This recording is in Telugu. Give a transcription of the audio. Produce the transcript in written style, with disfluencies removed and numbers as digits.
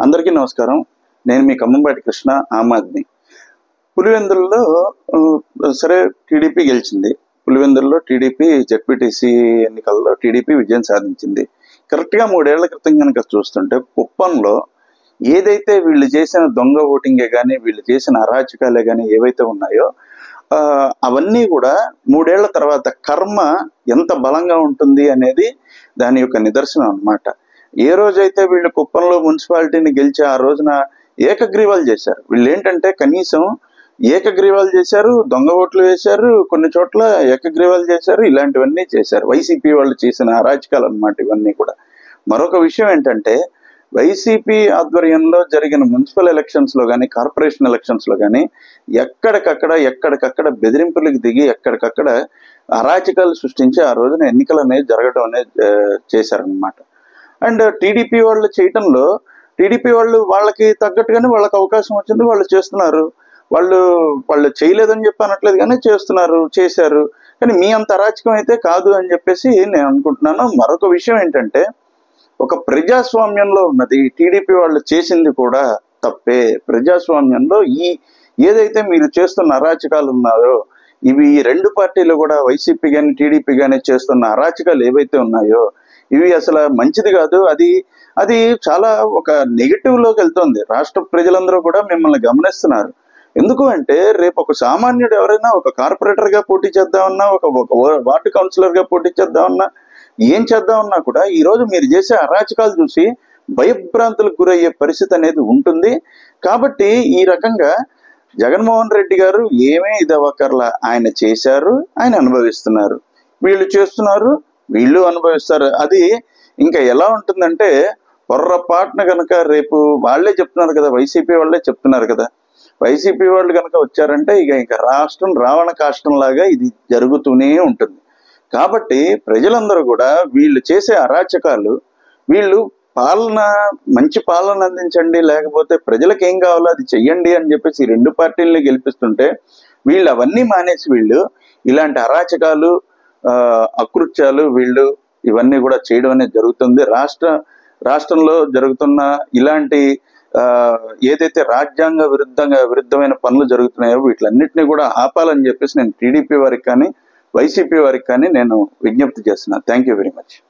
అందరికీ నమస్కారం. నేను మీ ఖమ్మంపాటి కృష్ణ, ఆమ్ ఆద్మీ. పులివెందులలో సరే టీడీపీ గెలిచింది. పులివెందులలో టీడీపీ జెడ్పీటీసీ ఎన్నికల్లో టీడీపీ విజయం సాధించింది. కరెక్ట్గా 3 ఏళ్ల క్రితం కనుక చూస్తుంటే కుప్పంలో ఏదైతే వీళ్ళు చేసిన దొంగ ఓటింగే కానీ, వీళ్ళు చేసిన అరాచకాలే కానీ ఏవైతే ఉన్నాయో అవన్నీ కూడా 3 ఏళ్ల తర్వాత కర్మ ఎంత బలంగా ఉంటుంది అనేది దాని యొక్క నిదర్శనం అన్నమాట. ఏ రోజైతే వీళ్ళు కుప్పంలో మున్సిపాలిటీని గెలిచి ఆ రోజున ఏకగ్రీవాలు చేశారు. వీళ్ళు ఏంటంటే కనీసం ఏకగ్రీవాలు చేశారు, దొంగ ఓట్లు వేశారు, కొన్ని చోట్ల ఏకగ్రీవాలు చేశారు, ఇలాంటివన్నీ చేశారు. వైసీపీ వాళ్ళు చేసిన అరాచకాలు అన్నమాట ఇవన్నీ కూడా. మరొక విషయం ఏంటంటే వైసీపీ ఆధ్వర్యంలో జరిగిన మున్సిపల్ ఎలక్షన్స్ లో కానీ, కార్పొరేషన్ ఎలక్షన్స్ లో కానీ ఎక్కడికక్కడ బెదిరింపులకు దిగి ఎక్కడికక్కడ అరాచకాలు సృష్టించి ఆ రోజున ఎన్నికలు అనేది జరగడం అనేది చేశారనమాట. అండ్ టీడీపీ వాళ్ళు చేయటంలో టీడీపీ వాళ్ళు వాళ్ళకి తగ్గట్టుగానే వాళ్ళకి అవకాశం వచ్చింది, వాళ్ళు చేస్తున్నారు. వాళ్ళు చేయలేదని చెప్పి అనట్లేదు కానీ చేశారు. కానీ మీ అంత అరాచకం అయితే కాదు అని చెప్పేసి నేను అనుకుంటున్నాను. మరొక విషయం ఏంటంటే ఒక ప్రజాస్వామ్యంలో ఉన్నది టీడీపీ వాళ్ళు చేసింది కూడా తప్పే. ప్రజాస్వామ్యంలో ఏదైతే మీరు చేస్తున్న అరాచకాలు ఉన్నాయో ఇవి 2 పార్టీలు కూడా వైసీపీ కానీ టీడీపీ కానీ చేస్తున్న అరాచకాలు ఏవైతే ఉన్నాయో ఇవి అసలు మంచిది కాదు. అది చాలా ఒక నెగిటివ్ లోకి వెళ్తుంది. రాష్ట్ర ప్రజలందరూ కూడా మిమ్మల్ని గమనిస్తున్నారు. ఎందుకు అంటే రేపు ఒక సామాన్యుడు ఎవరైనా ఒక కార్పొరేటర్ గా పోటీ చేద్దామన్నా, ఒక వార్డు కౌన్సిలర్ గా పోటీ చేద్దామన్నా, ఏం చేద్దామన్నా కూడా ఈ రోజు మీరు చేసే అరాచకాలు చూసి భయభ్రాంతులకు గురయ్యే పరిస్థితి అనేది ఉంటుంది. కాబట్టి ఈ రకంగా జగన్మోహన్ రెడ్డి గారు ఏమీ ఇది అవ్వకర్లా, ఆయన చేశారు, ఆయన అనుభవిస్తున్నారు, వీళ్ళు చేస్తున్నారు, వీళ్ళు అనుభవిస్తారు. అది ఇంకా ఎలా ఉంటుందంటే పొర్రపాటున కనుక రేపు వాళ్ళే చెప్తున్నారు కదా, వైసీపీ వాళ్ళే చెప్తున్నారు కదా, వైసీపీ వాళ్ళు కనుక వచ్చారంటే ఇక రాష్ట్రం రావణ కాష్టం లాగా ఇది జరుగుతూనే ఉంటుంది. కాబట్టి ప్రజలందరూ కూడా వీళ్ళు చేసే అరాచకాలు, వీళ్ళు మంచి పాలన అందించండి, లేకపోతే ప్రజలకు ఏం కావాలో అది చెయ్యండి అని చెప్పేసి 2 పార్టీలని గెలిపిస్తుంటే వీళ్ళు అవన్నీ మానేసి వీళ్ళు ఇలాంటి అరాచకాలు, అకృత్యాలు ఇవన్నీ కూడా చేయడం అనేది జరుగుతుంది. రాష్ట్రంలో జరుగుతున్న ఇలాంటి ఏదైతే రాజ్యాంగ విరుద్ధమైన పనులు జరుగుతున్నాయో వీటిలన్నింటినీ కూడా ఆపాలని చెప్పేసి నేను టీడీపీ వారికి కానీ వైసీపీ వారికి కానీ నేను విజ్ఞప్తి చేస్తున్నాను. Thank you very much.